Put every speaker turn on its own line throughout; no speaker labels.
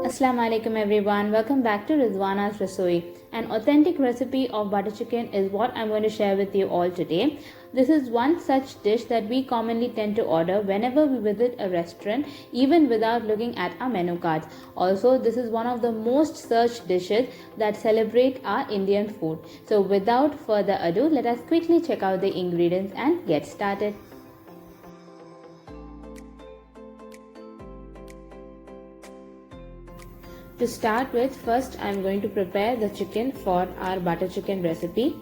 Assalamu alaikum everyone, welcome back to Rizwana's Rasoi. An authentic recipe of butter chicken is what I'm going to share with you all today. This is one such dish that we commonly tend to order whenever we visit a restaurant, even without looking at our menu cards. Also, this is one of the most searched dishes that celebrate our Indian food. So without further ado, let us quickly check out the ingredients and get started. To start with, first I'm going to prepare the chicken for our butter chicken recipe.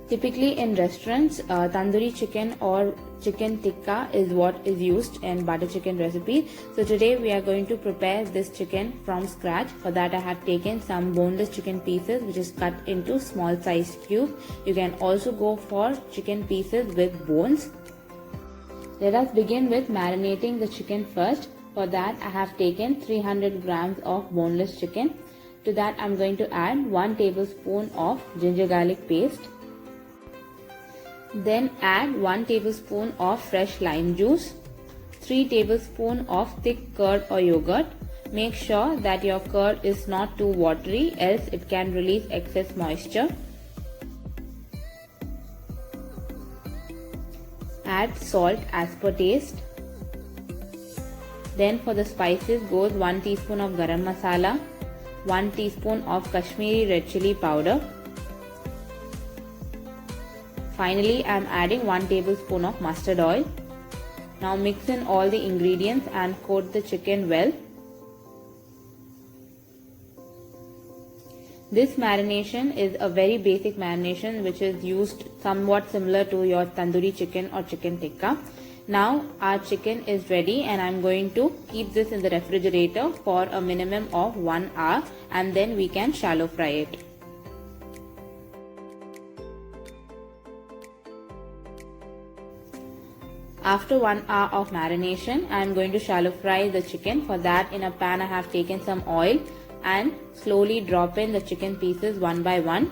Typically in restaurants, tandoori chicken or chicken tikka is what is used in butter chicken recipe. So today we are going to prepare this chicken from scratch. For that I have taken some boneless chicken pieces which is cut into small sized cubes. You can also go for chicken pieces with bones. Let us begin with marinating the chicken first. For that I have taken 300 grams of boneless chicken. To that I am going to add 1 tablespoon of ginger garlic paste. Then add 1 tablespoon of fresh lime juice, 3 tablespoons of thick curd or yogurt. Make sure that your curd is not too watery, else it can release excess moisture. Add salt as per taste. Then for the spices goes 1 teaspoon of garam masala, 1 teaspoon of Kashmiri red chili powder. Finally, I am adding 1 tablespoon of mustard oil. Now mix in all the ingredients and coat the chicken well. This marination is a very basic marination which is used somewhat similar to your tandoori chicken or chicken tikka. Now our chicken is ready and I am going to keep this in the refrigerator for a minimum of 1 hour and then we can shallow fry it. After 1 hour of marination, I am going to shallow fry the chicken. For that, in a pan I have taken some oil and slowly drop in the chicken pieces one by one.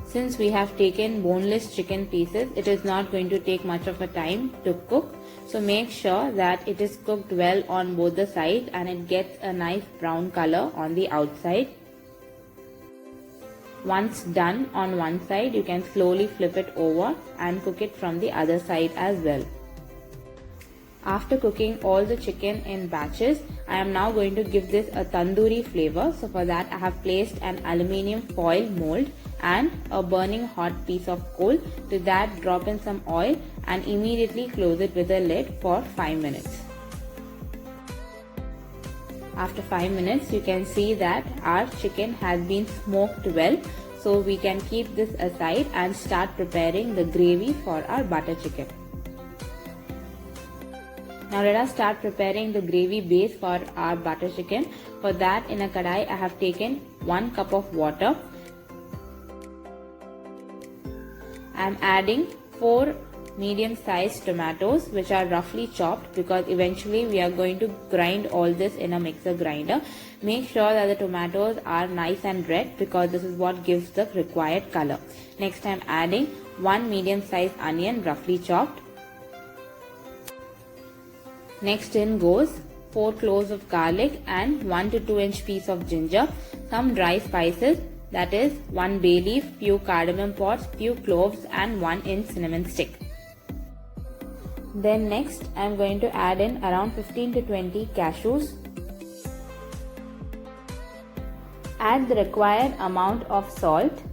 Since we have taken boneless chicken pieces, it is not going to take much of a time to cook. So make sure that it is cooked well on both the sides and it gets a nice brown color on the outside. Once done on one side, you can slowly flip it over and cook it from the other side as well. After cooking all the chicken in batches, I am now going to give this a tandoori flavor. So for that I have placed an aluminium foil mold and a burning hot piece of coal. To that drop in some oil and immediately close it with a lid for 5 minutes. After 5 minutes you can see that our chicken has been smoked well. So we can keep this aside and start preparing the gravy for our butter chicken. Now let us start preparing the gravy base for our butter chicken. For that, in a kadai I have taken 1 cup of water. I am adding 4 medium-sized tomatoes which are roughly chopped because eventually we are going to grind all this in a mixer grinder. Make sure that the tomatoes are nice and red because this is what gives the required color. Next I am adding 1 medium-sized onion roughly chopped. Next in goes 4 cloves of garlic and 1 to 2 inch piece of ginger, some dry spices, that is 1 bay leaf, few cardamom pods, few cloves and 1 inch cinnamon stick. Then next I am going to add in around 15 to 20 cashews. Add the required amount of salt.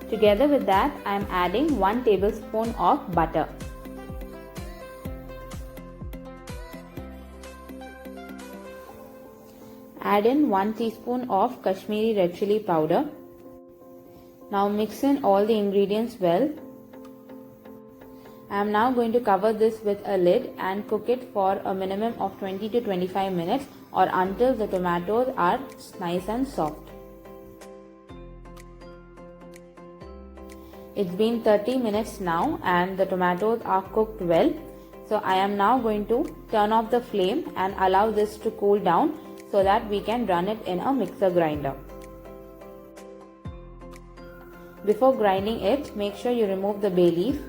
Together with that I am adding 1 tablespoon of butter. Add in 1 teaspoon of Kashmiri red chili powder. Now mix in all the ingredients well. I am now going to cover this with a lid and cook it for a minimum of 20 to 25 minutes or until the tomatoes are nice and soft. It's been 30 minutes now and the tomatoes are cooked well. So I am now going to turn off the flame and allow this to cool down so that we can run it in a mixer grinder. Before grinding it, make sure you remove the bay leaf.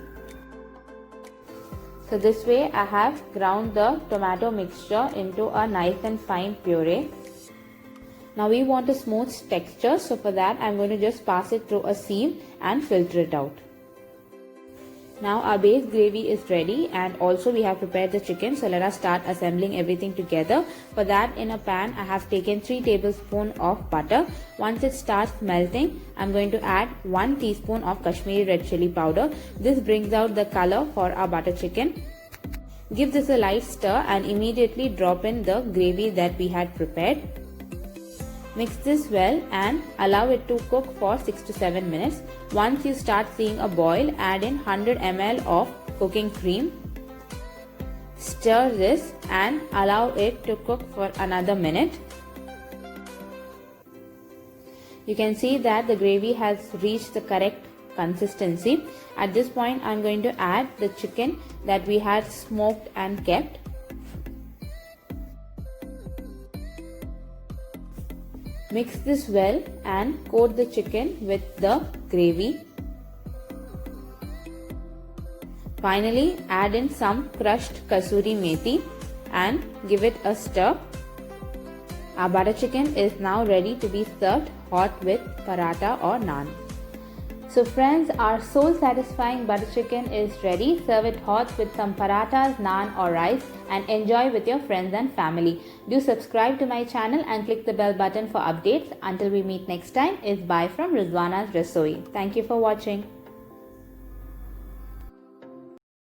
So this way I have ground the tomato mixture into a nice and fine puree. Now we want a smooth texture, so for that I'm going to just pass it through a sieve and filter it out. Now our base gravy is ready, and also we have prepared the chicken, so let us start assembling everything together. For that, in a pan I have taken 3 tablespoons of butter. Once it starts melting, I'm going to add 1 teaspoon of Kashmiri red chili powder. This brings out the color for our butter chicken. Give this a light stir and immediately drop in the gravy that we had prepared. Mix this well and allow it to cook for 6 to 7 minutes. Once you start seeing a boil, add in 100 ml of cooking cream. Stir this and allow it to cook for another minute. You can see that the gravy has reached the correct consistency. At this point, I'm going to add the chicken that we had smoked and kept. Mix this well and coat the chicken with the gravy. Finally, add in some crushed kasuri methi and give it a stir. Our butter chicken is now ready to be served hot with paratha or naan. So friends, our soul satisfying butter chicken is ready. Serve it hot with some parathas, naan or rice and enjoy with your friends and family. Do subscribe to my channel and click the bell button for updates. Until we meet next time, is bye from Rizwana's Rasoi. Thank you for watching.